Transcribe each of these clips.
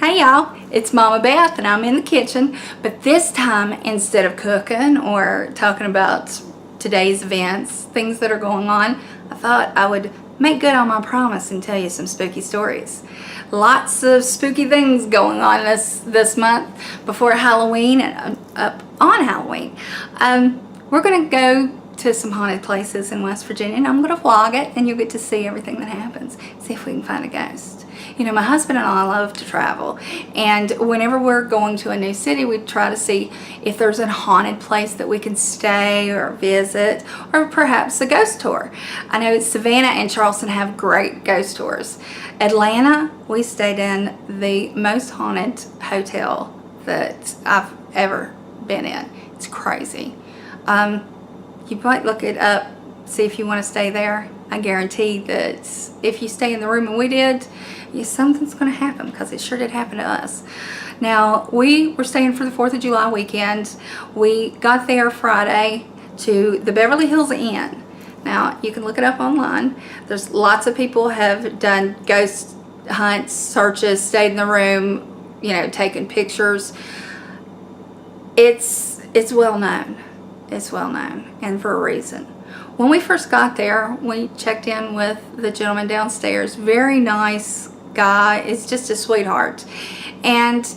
Hey y'all, it's Mama Beth and I'm in the kitchen, but this time instead of cooking or talking about today's events, things that are going on, I thought I would make good on my promise and tell you some spooky stories. Lots of spooky things going on this month before Halloween and up on Halloween. We're gonna go to some haunted places in West Virginia and I'm gonna vlog it and you'll get to see everything that happens. See if we can find a ghost. You know, my husband and I love to travel, and whenever we're going to a new city, we try to see if there's a haunted place that we can stay or visit, or perhaps a ghost tour. I know Savannah and Charleston have great ghost tours. Atlanta, we stayed in the most haunted hotel that I've ever been in. It's crazy. You might look it up, see if you want to stay there. I guarantee that if you stay in the room and we did, something's going to happen, because it sure did happen to us. Now, we were staying for the 4th of July weekend. We got there Friday to the Beverley Hills Inn. Now, you can look it up online. There's lots of people have done ghost hunts, searches, stayed in the room, you know, taken pictures. It's well known. It's well known, and for a reason. When we first got there, we checked in with the gentleman downstairs. Very nice guy. It's just a sweetheart. And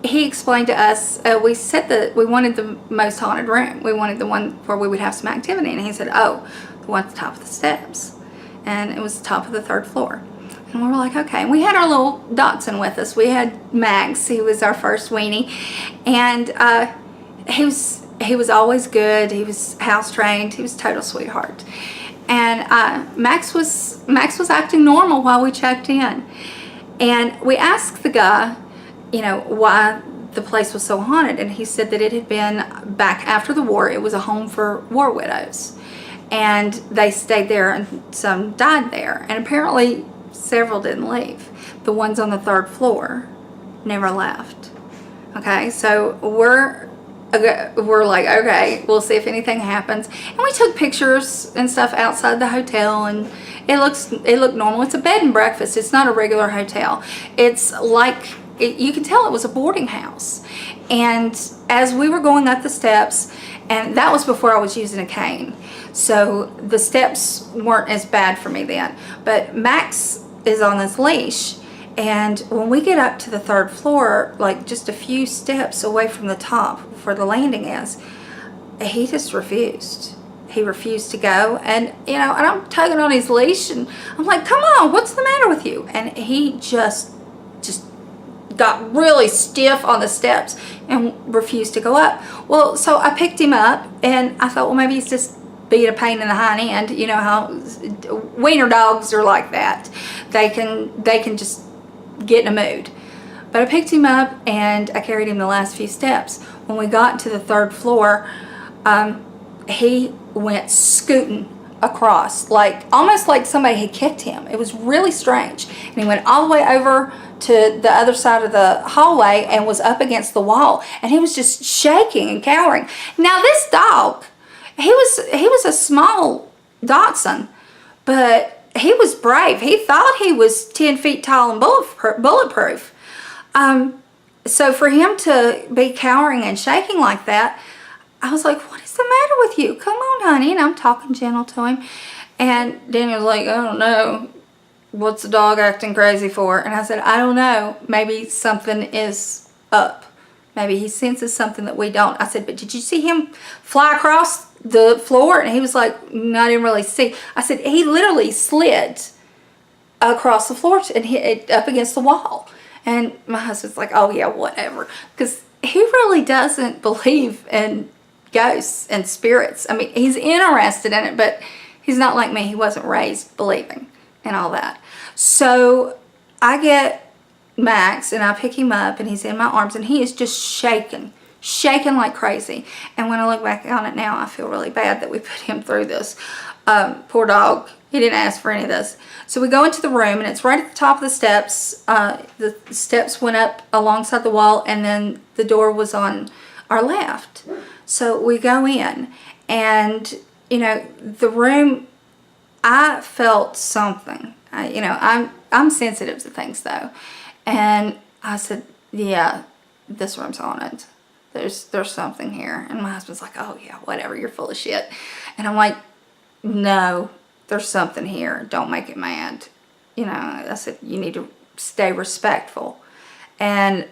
he explained to us, we said that we wanted the most haunted room. We wanted the one where we would have some activity. And he said, oh, the one at the top of the steps. And it was the top of the 3rd floor. And we were like, okay. And we had our little dachshund with us. We had Max. He was our first weenie. And he was always good. He was house trained. He was a total sweetheart. And Max was acting normal while we checked in. And we asked the guy, you know, why the place was so haunted. And he said that it had been back after the war. It was a home for war widows. And they stayed there and some died there. And apparently several didn't leave. The ones on the 3rd floor never left. Okay, so we're like, okay, we'll see if anything happens. And we took pictures and stuff outside the hotel, and it looked normal. It's a bed and breakfast. It's not a regular hotel. It's like, you can tell it was a boarding house. And as we were going up the steps, and that was before I was using a cane, so the steps weren't as bad for me then. But Max is on this leash. And when we get up to the 3rd floor, like just a few steps away from the top where the landing is, he just refused. He refused to go. And, you know, and I'm tugging on his leash and I'm like, come on, what's the matter with you? And he just got really stiff on the steps and refused to go up. Well, so I picked him up and I thought, well, maybe he's just being a pain in the hind end. You know how wiener dogs are like that. They can just get in a mood. But I picked him up and I carried him the last few steps. When we got to the 3rd floor, he went scooting across, like almost like somebody had kicked him. It was really strange. And he went all the way over to the other side of the hallway and was up against the wall, and he was just shaking and cowering. Now this dog, he was a small dachshund, but he was brave. He thought he was 10 feet tall and bulletproof. So for him to be cowering and shaking like that, I was like, what is the matter with you? Come on, honey. And I'm talking gentle to him. And Daniel's like, I don't know. What's the dog acting crazy for? And I said, I don't know. Maybe something is up. Maybe he senses something that we don't. I said, but did you see him fly across the floor? And he was like, no, I didn't really see. I said, he literally slid across the floor and hit up against the wall. And my husband's like, oh yeah, whatever. Because he really doesn't believe in ghosts and spirits. I mean, he's interested in it, but he's not like me. He wasn't raised believing and all that. So I get Max and I pick him up and he's in my arms and he is just shaking like crazy. And when I look back on it now, I feel really bad that we put him through this. Poor dog. He didn't ask for any of this. So we go into the room and it's right at the top of the steps. The steps went up alongside the wall and then the door was on our left. So we go in and, you know, the room, I felt something. I'm sensitive to things though. And I said, yeah, this room's haunted. There's something here. And my husband's like, oh yeah, whatever, you're full of shit. And I'm like, no, there's something here. Don't make it mad. You know, I said, you need to stay respectful. And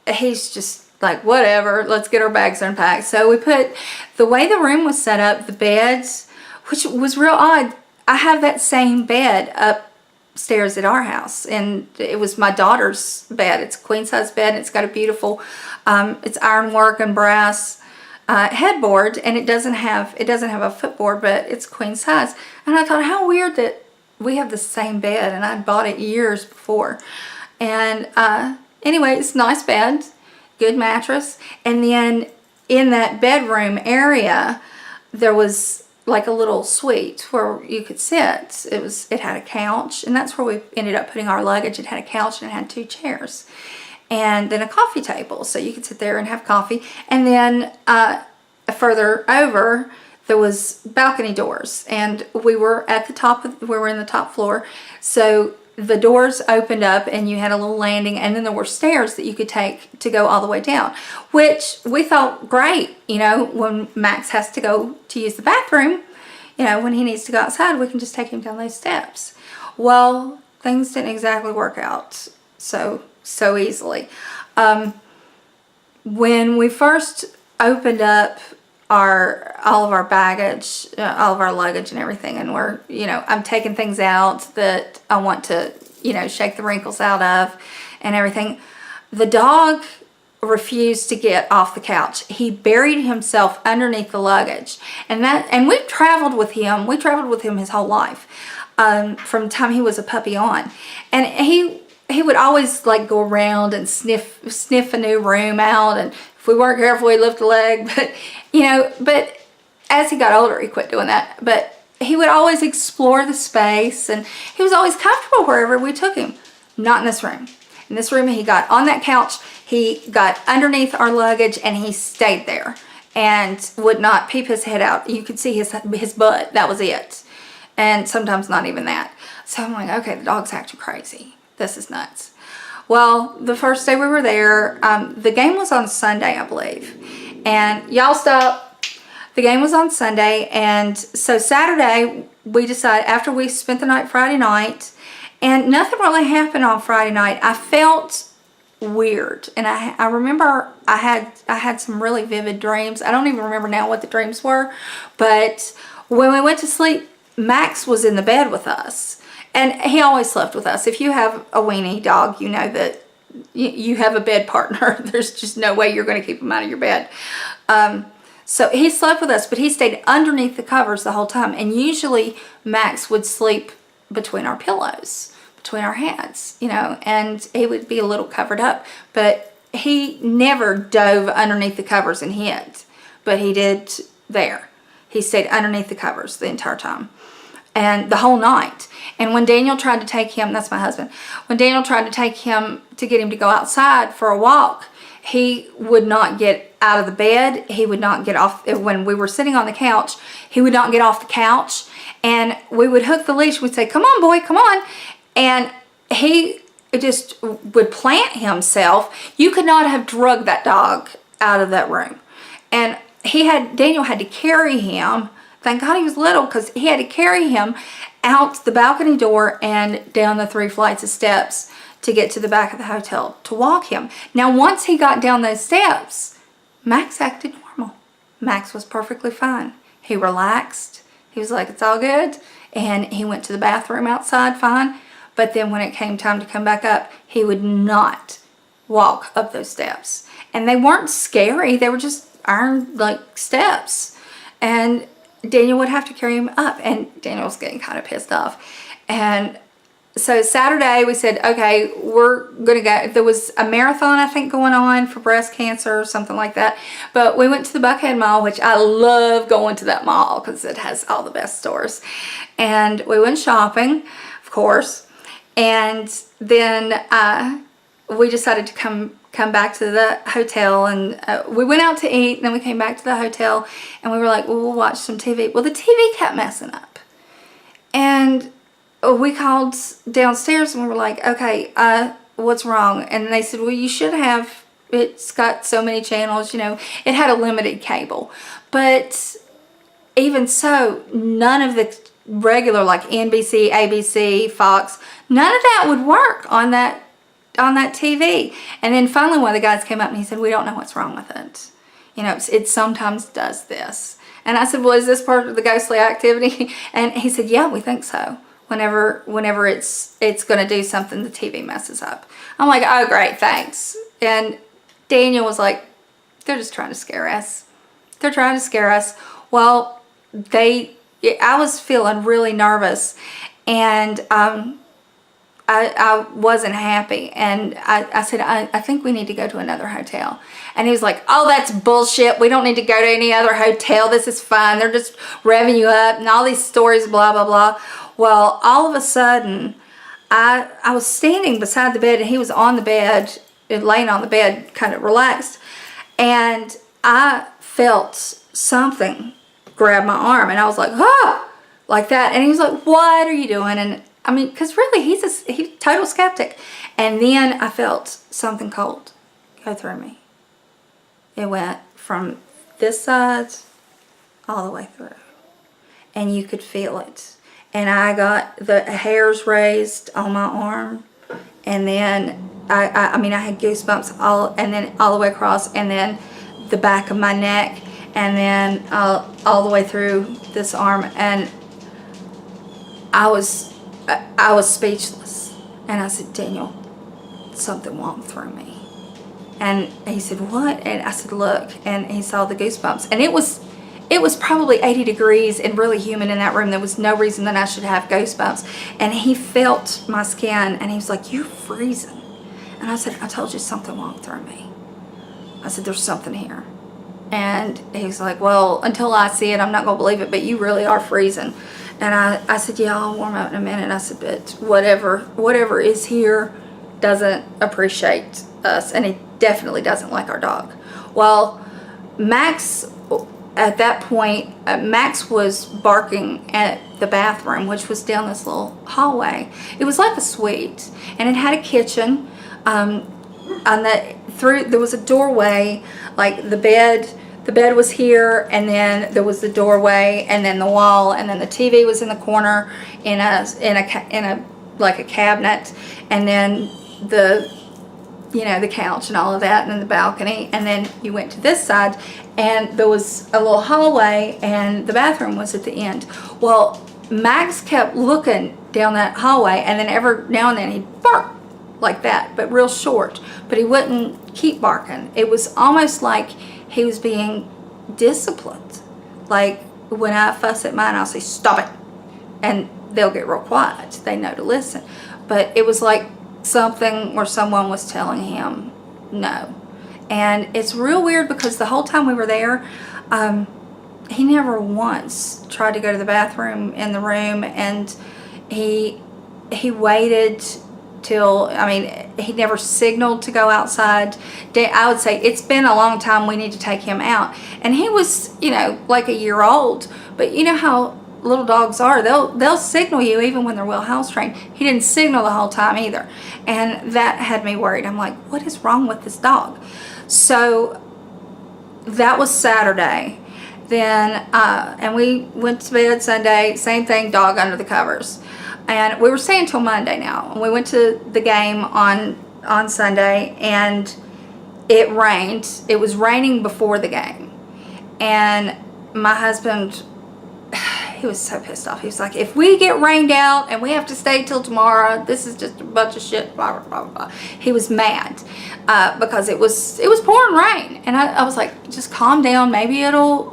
he's just like, whatever, let's get our bags unpacked. So we put, the way the room was set up, the beds, which was real odd. I have that same bed upstairs at our house, and it was my daughter's bed. It's a queen size bed, and it's got a beautiful, it's ironwork and brass headboard, and it doesn't have a footboard, but it's queen size. And I thought, how weird that we have the same bed, and I bought it years before. And anyway, it's a nice bed, good mattress, and then in that bedroom area there was like a little suite where you could sit. It had a couch, and that's where we ended up putting our luggage. It had a couch and it had 2 chairs, and then a coffee table, so you could sit there and have coffee. And then further over there was balcony doors, and we were at the top we were in the top floor, so the doors opened up and you had a little landing, and then there were stairs that you could take to go all the way down, which we thought great. You know, when Max has to go to use the bathroom, you know, when he needs to go outside, we can just take him down those steps. Well, things didn't exactly work out so easily. When we first opened up all of our baggage, all of our luggage and everything, and we're, you know, I'm taking things out that I want to, you know, shake the wrinkles out of and everything. The dog refused to get off the couch. He buried himself underneath the luggage, and we've traveled with him. We traveled with him his whole life, from the time he was a puppy on, and he would always like go around and sniff a new room out, and if we weren't careful, he'd lift a leg. But you know, but as he got older, he quit doing that. But he would always explore the space, and he was always comfortable wherever we took him. Not in this room. In this room, he got on that couch, he got underneath our luggage, and he stayed there and would not peep his head out. You could see his butt. That was it. And sometimes not even that. So I'm like, okay, the dog's acting crazy. This is nuts. Well, the first day we were there, the game was on Sunday, I believe. And y'all stop. The game was on Sunday, and so Saturday we decided, after we spent the night Friday night, and nothing really happened on Friday night. I felt weird, and I remember I had some really vivid dreams. I don't even remember now what the dreams were, but when we went to sleep, Max was in the bed with us, and he always slept with us. If you have a weenie dog, you know that you have a bed partner. There's just no way you're going to keep him out of your bed. So he slept with us, but he stayed underneath the covers the whole time, and usually Max would sleep between our pillows, between our heads, you know, and he would be a little covered up, but he never dove underneath the covers and hid, but he did there. He stayed underneath the covers the entire time, and the whole night. And when Daniel tried to take him, that's my husband, when Daniel tried to take him to get him to go outside for a walk, he would not get out of the bed. He would not get off. When we were sitting on the couch, he would not get off the couch, and we would hook the leash. We'd say, come on, boy, come on. And he just would plant himself. You could not have drugged that dog out of that room. And Daniel had to carry him. Thank God he was little, because he had to carry him out the balcony door and down the 3 flights of steps to get to the back of the hotel to walk him. Now, once he got down those steps, Max acted normal. Max was perfectly fine. He relaxed. He was like, it's all good. And he went to the bathroom outside fine. But then when it came time to come back up, he would not walk up those steps. And they weren't scary. They were just iron like steps. And Daniel would have to carry him up. And Daniel was getting kind of pissed off. And so Saturday we said, okay, we're going to go. There was a marathon, I think, going on for breast cancer or something like that. But we went to the Buckhead Mall, which I love going to that mall because it has all the best stores. And we went shopping, of course. And then we decided to come back to the hotel, and we went out to eat, and then we came back to the hotel, and we were like, well, we'll watch some TV. Well, the TV kept messing up. And we called downstairs and we were like, okay, what's wrong? And they said, well, you should have, it's got so many channels, you know, it had a limited cable. But even so, none of the regular, like NBC, ABC, Fox, none of that would work on that TV. And then finally one of the guys came up and he said, we don't know what's wrong with it. You know, it sometimes does this. And I said, well, is this part of the ghostly activity? And he said, yeah, we think so. Whenever it's going to do something, the TV messes up. I'm like, oh, great, thanks. And Daniel was like, they're just trying to scare us. They're trying to scare us. Well, I was feeling really nervous, and I wasn't happy. And I said, I think we need to go to another hotel. And he was like, oh, that's bullshit. We don't need to go to any other hotel. This is fun. They're just revving you up and all these stories, blah, blah, blah. Well, all of a sudden, I was standing beside the bed, and he was on the bed, laying on the bed, kind of relaxed. And I felt something grab my arm, and I was like, ah, like that. And he was like, what are you doing? And I mean, because really, he's total skeptic. And then I felt something cold go through me. It went from this side all the way through. And you could feel it. And I got the hairs raised on my arm. And then, I mean, I had goosebumps all the way across. And then the back of my neck. And then all the way through this arm. And I was speechless. And I said, Daniel, something walked through me. And he said, what? And I said, look. And he saw the goosebumps. And it was probably 80 degrees and really humid in that room. There was no reason that I should have goosebumps. And he felt my skin, and he was like, you're freezing. And I said, I told you something walked through me. I said, there's something here. And he was like, well, until I see it, I'm not going to believe it, but you really are freezing. And I said, yeah, I'll warm up in a minute. I said, but whatever is here doesn't appreciate us, and he definitely doesn't like our dog. Well, Max, at that point, Max was barking at the bathroom, which was down this little hallway. It was like a suite, and it had a kitchen. There was a doorway, like the bed was here, and then there was the doorway, and then the wall, and then the TV was in the corner in a like a cabinet, and then the couch and all of that, and then the balcony, and then you went to this side, and there was a little hallway, and the bathroom was at the end. Well, Max kept looking down that hallway, and then every now and then he'd bark like that, but real short, but he wouldn't keep barking. It was almost like he was being disciplined. Like when I fuss at mine, I'll say, stop it, and they'll get real quiet. They know to listen. But it was like something where someone was telling him no. And it's real weird because the whole time we were there, he never once tried to go to the bathroom in the room, and he waited till, I mean, he never signaled to go outside. I would say it's been a long time, we need to take him out. And he was, like a year old, but you know how little dogs are, they'll signal you even when they're well house trained. He didn't signal the whole time either, and that had me worried. I'm like, what is wrong with this dog? So that was Saturday. Then and we went to bed Sunday, same thing, dog under the covers. And we were staying till Monday now. And we went to the game on Sunday, and it rained. It was raining before the game. And my husband, he was so pissed off. He was like, if we get rained out and we have to stay till tomorrow, this is just a bunch of shit, blah, blah, blah, blah. He was mad because it was pouring rain. And I was like, just calm down. Maybe it'll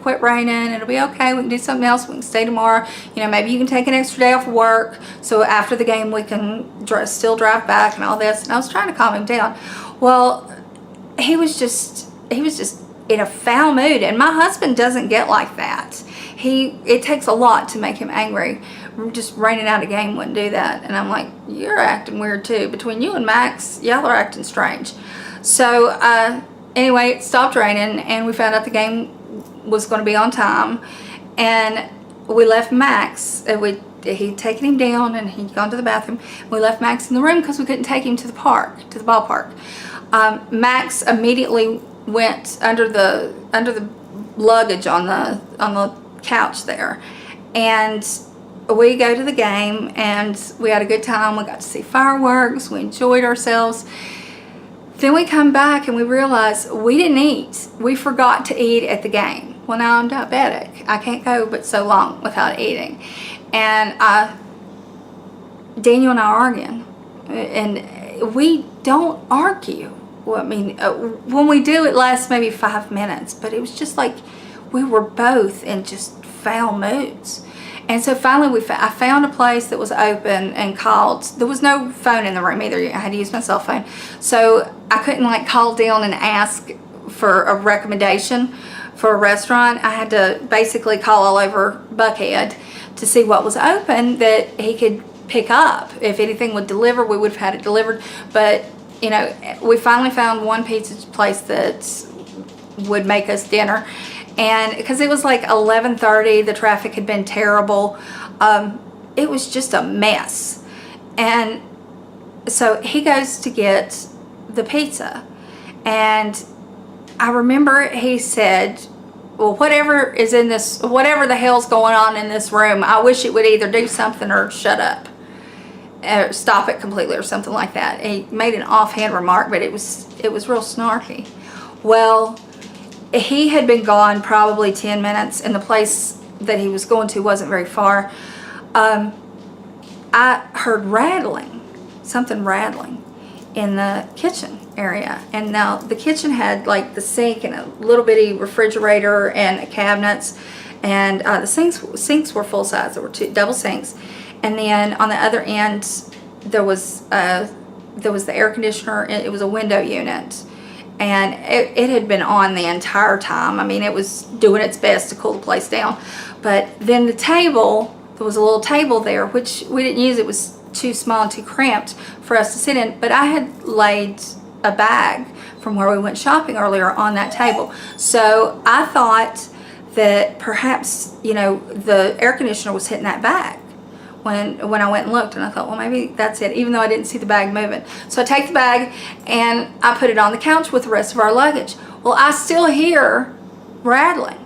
quit raining. It'll be okay. We can do something else. We can stay tomorrow. Maybe you can take an extra day off of work. So after the game, we can still drive back and all this. And I was trying to calm him down. Well, he was just in a foul mood. And my husband doesn't get like that. It takes a lot to make him angry. Just raining out a game wouldn't do that. And I'm like, you're acting weird too. Between you and Max, y'all are acting strange. So anyway, it stopped raining, and we found out the game was going to be on time. And we left Max. he'd taken him down and he'd gone to the bathroom. We left Max in the room because we couldn't take him to the park, to the ballpark. Max immediately went under the luggage on the couch there, and we go to the game and we had a good time. We got to see fireworks. We enjoyed ourselves. Then we come back and we realize we didn't eat. We forgot to eat at the game. Well, now I'm diabetic. I can't go but so long without eating. And Daniel and I are arguing. And we don't argue. Well, I mean, when we do, it lasts maybe 5 minutes. But it was just like we were both in just foul moods. And so finally I found a place that was open and called. There was no phone in the room either. I had to use my cell phone. So I couldn't like call down and ask for a recommendation for a restaurant. I had to basically call all over Buckhead to see what was open that he could pick up. If anything would deliver, we would have had it delivered. But, you know, we finally found one pizza place that would make us dinner. And because it was like 11:30, the traffic had been terrible. It was just a mess. And so he goes to get the pizza. And I remember he said, well, whatever the hell's going on in this room, I wish it would either do something or shut up. Or stop it completely or something like that. He made an offhand remark, but it was real snarky. Well, he had been gone probably 10 minutes, and the place that he was going to wasn't very far. I heard something rattling in the kitchen area. And now the kitchen had like the sink and a little bitty refrigerator and cabinets. And the sinks were full size. There were two double sinks. And then on the other end, there was the air conditioner. It was a window unit. And it had been on the entire time. I mean, it was doing its best to cool the place down. But then the table, there was a little table there, which we didn't use. It was too small and too cramped for us to sit in. But I had laid a bag from where we went shopping earlier on that table. So I thought that perhaps, you know, the air conditioner was hitting that bag. When I went and looked, and I thought, well, maybe that's it, even though I didn't see the bag moving. So I take the bag and I put it on the couch with the rest of our luggage. Well, I still hear rattling,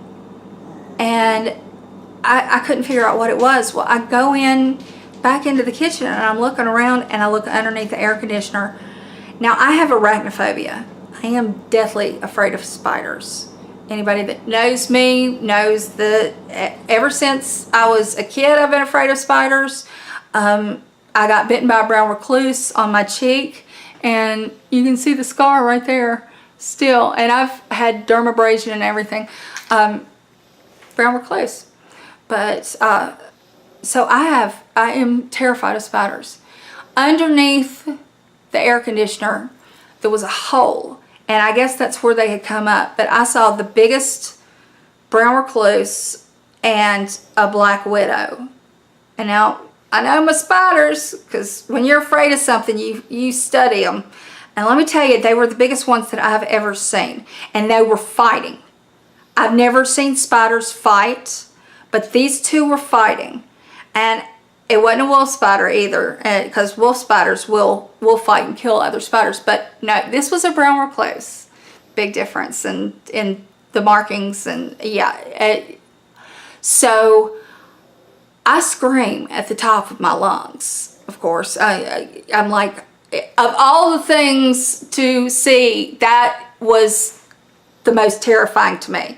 and I couldn't figure out what it was. Well, I go back into the kitchen, and I'm looking around, and I look underneath the air conditioner. Now, I have arachnophobia. I am deathly afraid of spiders. Anybody that knows me knows that ever since I was a kid, I've been afraid of spiders. I got bitten by a brown recluse on my cheek, and you can see the scar right there still. And I've had dermabrasion and everything. Brown recluse. But so I am terrified of spiders. Underneath the air conditioner, there was a hole. And I guess that's where they had come up. But I saw the biggest brown recluse and a black widow. And now, I know my spiders, because when you're afraid of something, you study them. And let me tell you, they were the biggest ones that I've ever seen. And they were fighting. I've never seen spiders fight, but these two were fighting. And it wasn't a wolf spider either, because wolf spiders will fight and kill other spiders. But no, this was a brown recluse. Big difference in the markings, and yeah. So I scream at the top of my lungs, of course. I'm like, of all the things to see, that was the most terrifying to me.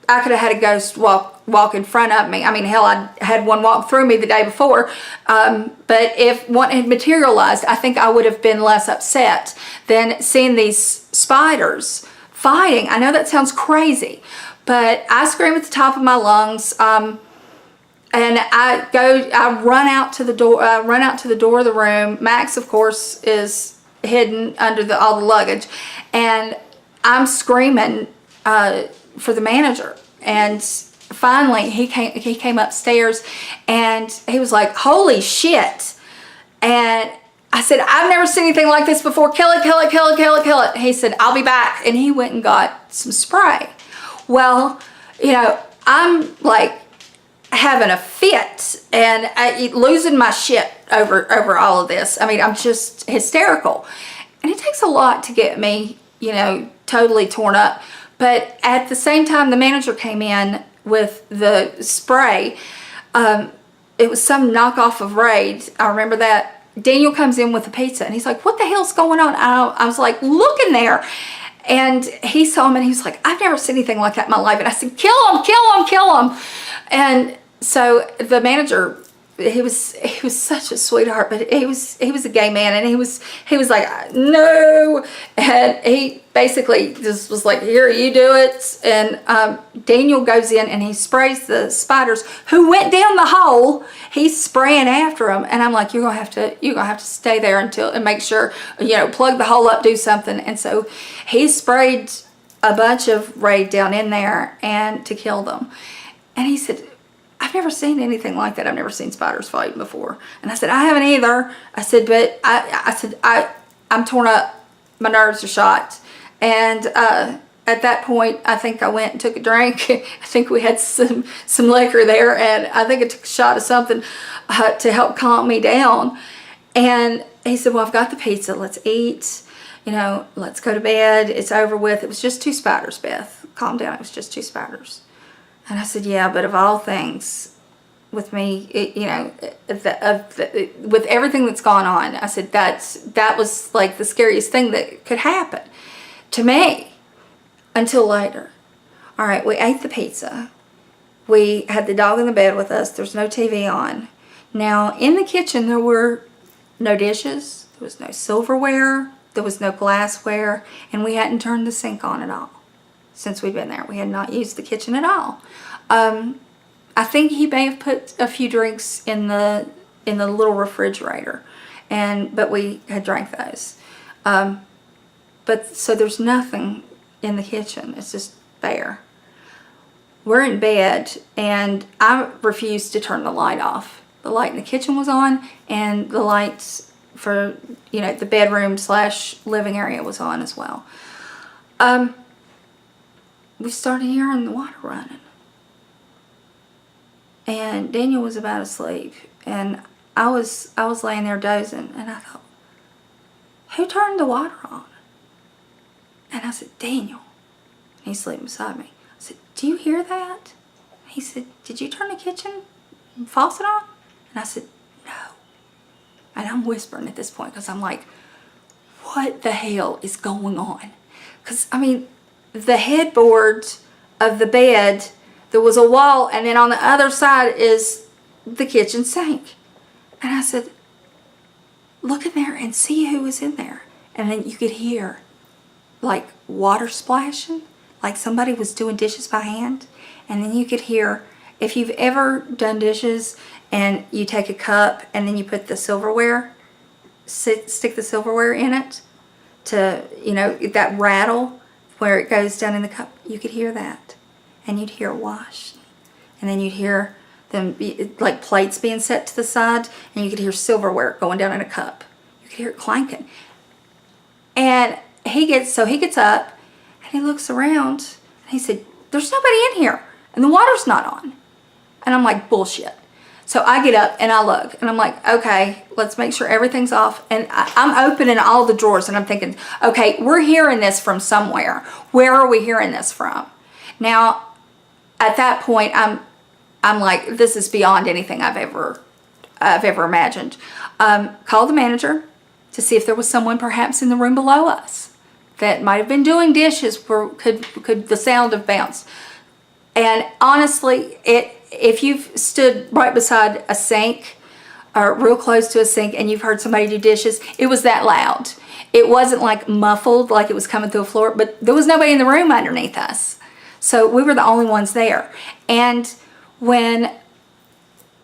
I could have had a ghost walk in front of me. I mean, hell, I had one walk through me the day before. But if one had materialized, I think I would have been less upset than seeing these spiders fighting. I know that sounds crazy, but I scream at the top of my lungs. And I run out to the door. I run out to the door of the room. Max, of course, is hidden under all the luggage, and I'm screaming for the manager. And finally he came upstairs, and he was like, holy shit. And I said, I've never seen anything like this before. Kill it, kill it, kill it, kill it, kill it. He said, I'll be back. And he went and got some spray. Well, you know, I'm like having a fit and losing my shit over all of this. I mean, I'm just hysterical. And it takes a lot to get me, totally torn up. But at the same time, the manager came in with the spray. It was some knockoff of Raid. I remember that. Daniel comes in with the pizza and he's like, what the hell's going on? I was like, look in there. And he saw him and he was like, I've never seen anything like that in my life. And I said, kill him, kill him, kill him. And so the manager, he was such a sweetheart, but he was a gay man, and he was like, no. And he basically just was like, here, you do it. And Daniel goes in and he sprays the spiders who went down the hole. He's spraying after them, and I'm like, you're gonna have to stay there and make sure, plug the hole up, do something. And so he sprayed a bunch of Raid down in there and to kill them. And he said, I've never seen anything like that. I've never seen spiders fighting before. And I said, I haven't either. I said, but I'm torn up. My nerves are shot. And at that point, I think I went and took a drink. I think we had some liquor there, and I think I took a shot of something to help calm me down. And he said, well, I've got the pizza. Let's eat. Let's go to bed. It's over with. It was just 2 spiders, Beth. Calm down. It was just 2 spiders. And I said, yeah, but of all things, with me, with everything that's gone on, I said, that was like the scariest thing that could happen to me until later. All right, we ate the pizza. We had the dog in the bed with us. There's no TV on. Now, in the kitchen, there were no dishes. There was no silverware. There was no glassware. And we hadn't turned the sink on at all. Since we've been there, we had not used the kitchen at all. I think he may have put a few drinks in the little refrigerator, but we had drank those. But so there's nothing in the kitchen. It's just bare. We're in bed, and I refused to turn the light off. The light in the kitchen was on, and the lights for the bedroom / living area was on as well. We started hearing the water running. And Daniel was about asleep. And I was laying there dozing. And I thought, who turned the water on? And I said, Daniel. And he's sleeping beside me. I said, do you hear that? He said, did you turn the kitchen faucet on? And I said, no. And I'm whispering at this point because I'm like, what the hell is going on? Because, the headboard of the bed, there was a wall, and then on the other side is the kitchen sink. And I said, look in there and see who was in there. And then you could hear like water splashing, like somebody was doing dishes by hand. And then you could hear, if you've ever done dishes and you take a cup and then you put the silverware, stick the silverware in it to, that rattle where it goes down in the cup, you could hear that. And you'd hear wash. And then you'd hear them, like plates being set to the side, and you could hear silverware going down in a cup. You could hear it clanking. And he gets up, and he looks around, and he said, there's nobody in here, and the water's not on. And I'm like, bullshit. So I get up and I look, and I'm like, okay, let's make sure everything's off. And I'm opening all the drawers, and I'm thinking, okay, we're hearing this from somewhere. Where are we hearing this from? Now, at that point, I'm like, this is beyond anything I've ever imagined. Called the manager to see if there was someone perhaps in the room below us that might have been doing dishes where could the sound have bounced. And honestly, if you've stood right beside a sink or real close to a sink and you've heard somebody do dishes, it was that loud. It wasn't like muffled, like it was coming through a floor, but there was nobody in the room underneath us. So we were the only ones there. And when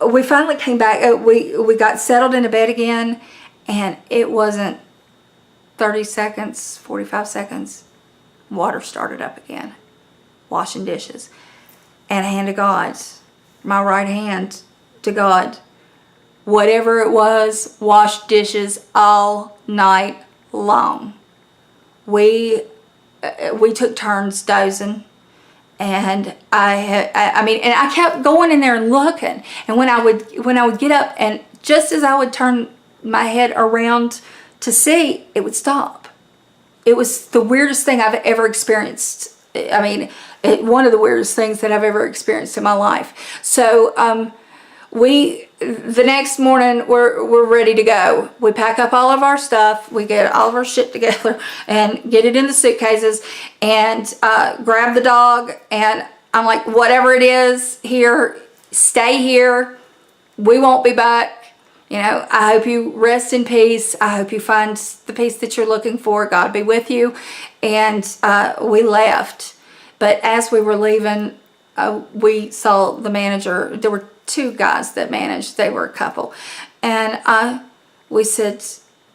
we finally came back, we got settled into bed again, and it wasn't 30 seconds, 45 seconds, water started up again, washing dishes. And hand to God, my right hand to God, whatever it was, washed dishes all night long. We took turns dozing, And I mean, and I kept going in there and looking. And when I would get up, and just as I would turn my head around to see, it would stop. It was the weirdest thing I've ever experienced. I mean, one of the weirdest things that I've ever experienced in my life. So the next morning we're ready to go. We pack up all of our stuff, we get all of our shit together and get it in the suitcases, and grab the dog, and I'm like, whatever it is here, stay here. We won't be back. You know, I hope you rest in peace. I hope you find the peace that you're looking for. God be with you. And we left. But as we were leaving, we saw the manager. There were 2 guys that managed. They were a couple. And we said,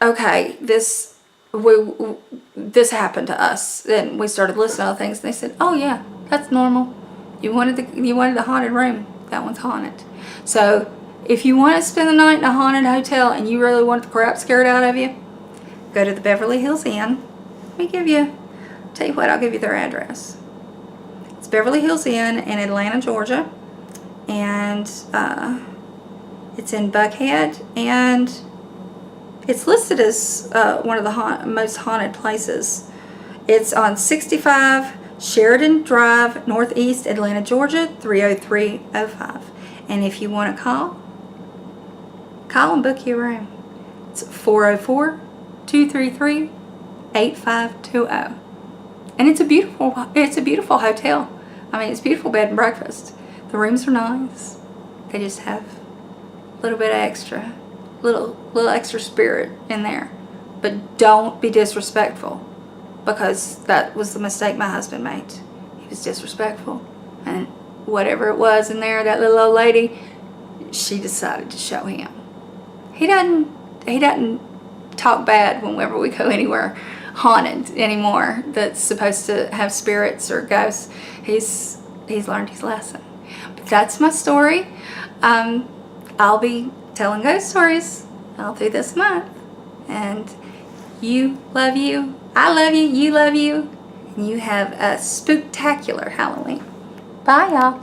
okay, this happened to us. Then we started listening to things, and they said, oh yeah, that's normal. You wanted the haunted room. That one's haunted. So if you want to spend the night in a haunted hotel and you really want the crap scared out of you, go to the Beverley Hills Inn. Tell you what, I'll give you their address. It's Beverley Hills Inn in Atlanta, Georgia. And it's in Buckhead. And it's listed as one of the most haunted places. It's on 65 Sheridan Drive, Northeast Atlanta, Georgia, 30305. And if you want to call and book your room. It's 404-233-8520. And it's a beautiful hotel. I mean, it's a beautiful bed and breakfast. The rooms are nice. They just have a little bit of extra, little extra spirit in there. But don't be disrespectful, because that was the mistake my husband made. He was disrespectful, and whatever it was in there, that little old lady, she decided to show him. He doesn't talk bad whenever we go anywhere haunted anymore that's supposed to have spirits or ghosts. He's learned his lesson. But that's my story. I'll be telling ghost stories all through this month. And you love you, I love you, you love you, and you have a spooktacular Halloween. Bye, y'all.